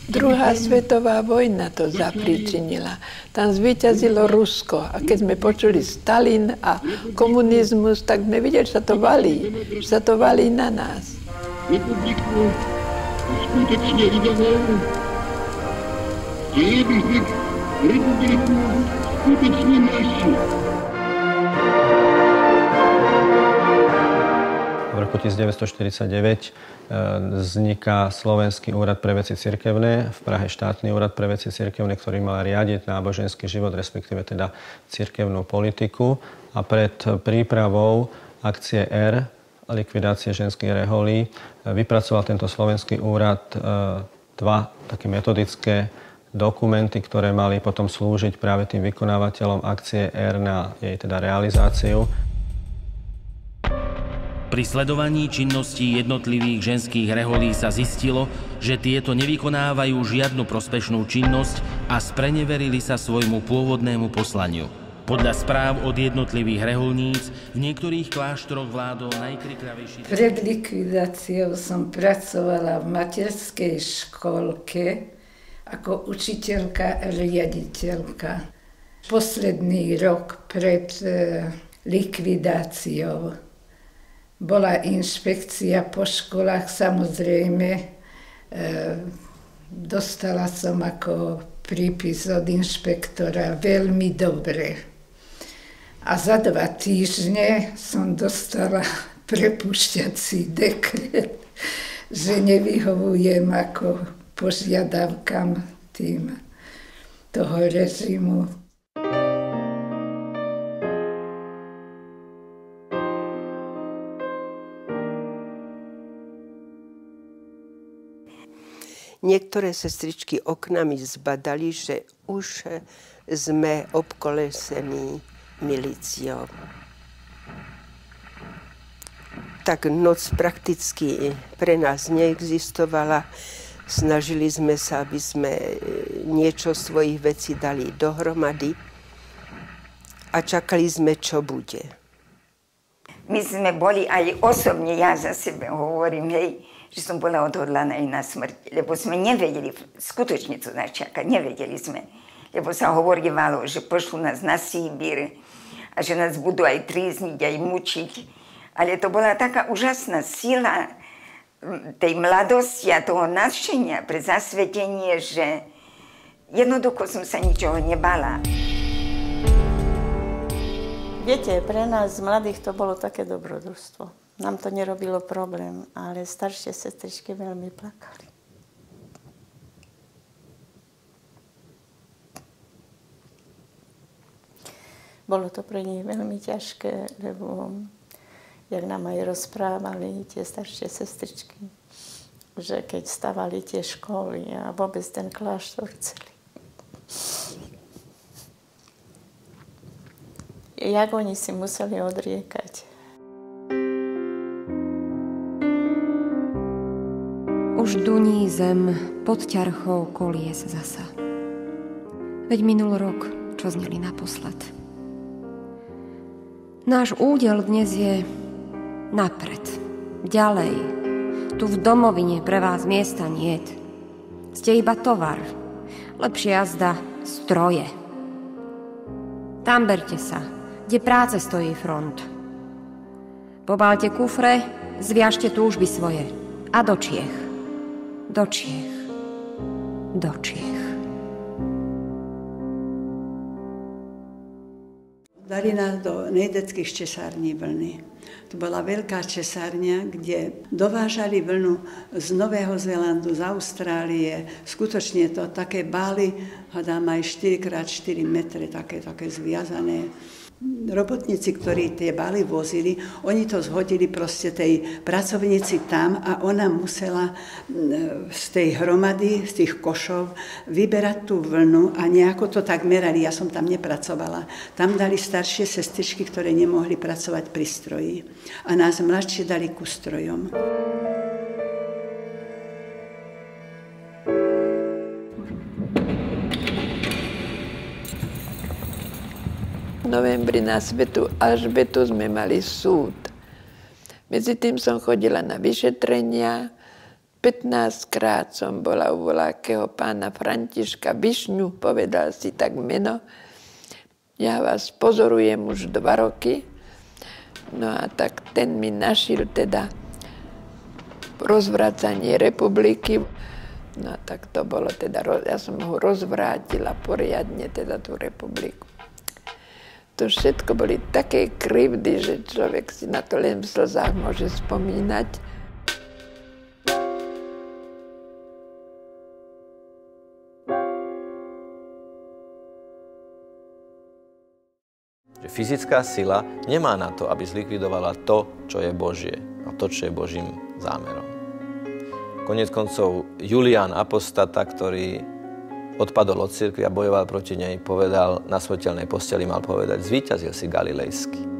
Druhá svetová vojna to zapričinila. Tam zvíťazilo Rusko. A keď sme počuli Stalin a komunizmus, tak sme videli, že sa to valí. Že sa to valí na nás. Republiku skutečne lidovou. A ja bych řekl, republiku skutečne našu. V roku 1949 vzniká Slovenský úrad pre veci cirkevné, v Prahe štátny úrad pre veci cirkevné, ktorý mal riadiť náboženský život, respektíve teda cirkevnú politiku. A pred prípravou akcie R, likvidácie ženských reholí, vypracoval tento Slovenský úrad dva také metodické dokumenty, ktoré mali potom slúžiť práve tým vykonávateľom akcie R na jej teda realizáciu. Pri sledovaní činností jednotlivých ženských reholí sa zistilo, že tieto nevykonávajú žiadnu prospešnú činnosť a spreneverili sa svojmu pôvodnému poslaniu. Podľa správ od jednotlivých reholníc v niektorých kláštoroch vládol najkrikľavejší... Pred likvidáciou som pracovala v materskej školke ako učiteľka a riaditeľka. Posledný rok pred likvidáciou bola inšpekcia po školách, samozrejme. Dostala som ako prípis od inšpektora veľmi dobre. A za 2 týždne som dostala prepúšťací dekret, že nevyhovujem ako požiadavkám toho režimu. Niektoré sestričky oknami zbadali, že už sme obkolesení milíciou. Tak noc prakticky pre nás neexistovala. Snažili sme sa, aby sme niečo svojich vecí dali dohromady a čakali sme, čo bude. My sme boli aj osobne, ja za sebe hovorím, hej, že som bola odhodlaná aj na smrť, lebo sme nevedeli, skutočne to nás čaká, nevedeli sme. Lebo sa hovorívalo, že pošlú nás na Sibír a že nás budú aj trízniť, aj mučiť. Ale to bola taká úžasná sila tej mladosti a toho nadšenia pre zasvetenie, že jednoducho som sa ničoho nebala. Viete, pre nás mladých to bolo také dobrodružstvo. Nám to nerobilo problém, ale staršie sestričky veľmi plakali. Bolo to pre nich veľmi ťažké, lebo jak nám aj rozprávali tie staršie sestričky, že keď stavali tie školy a vôbec ten kláštor celý. Jak oni si museli odriekať. Už duní zem pod ťarchou kolies zasa. Veď minul rok, čo zneli naposled. Náš údel dnes je napred, ďalej. Tu v domovine pre vás miesta niet. Ste iba tovar, lepšia jazda, stroje. Tam berte sa, kde práce stojí front. Pobálte kufre, zviažte túžby svoje a do Čiech. Do Čiech. Do Čiech. Dali nás do nejdeckých česární vlny. To bola veľká česárňa, kde dovážali vlnu z Nového Zélandu, z Austrálie. Skutočne to také bály, hádam aj 4x4 metre, také zviazané. Robotníci, ktorí tie bály vozili, oni to zhodili proste tej pracovníci tam a ona musela z tej hromady, z tých košov vyberať tú vlnu a nejako to tak merali. Ja som tam nepracovala. Tam dali staršie sestričky, ktoré nemohli pracovať pri stroji. A nás mladšie dali ku strojom. V novembri na Svätú Alžbetu sme mali súd. Medzi tým som chodila na vyšetrenia, 15 krát som bola u voľakého pána Františka Višňu, povedal si tak meno. Ja vás pozorujem už 2 roky. No a tak ten mi našil teda rozvracanie republiky. No a tak to bolo teda, ja som ho rozvrátila poriadne, teda tú republiku. To všetko boli také krivdy, že človek si na to len v slzách môže spomínať. Fyzická sila nemá na to, aby zlikvidovala to, čo je Božie a to, čo je Božím zámerom. Koniec koncov Julián Apostata, ktorý odpadol od cirkvi a bojoval proti nej, povedal, na smrteľnej posteli mal povedať, zvíťazil si Galilejský.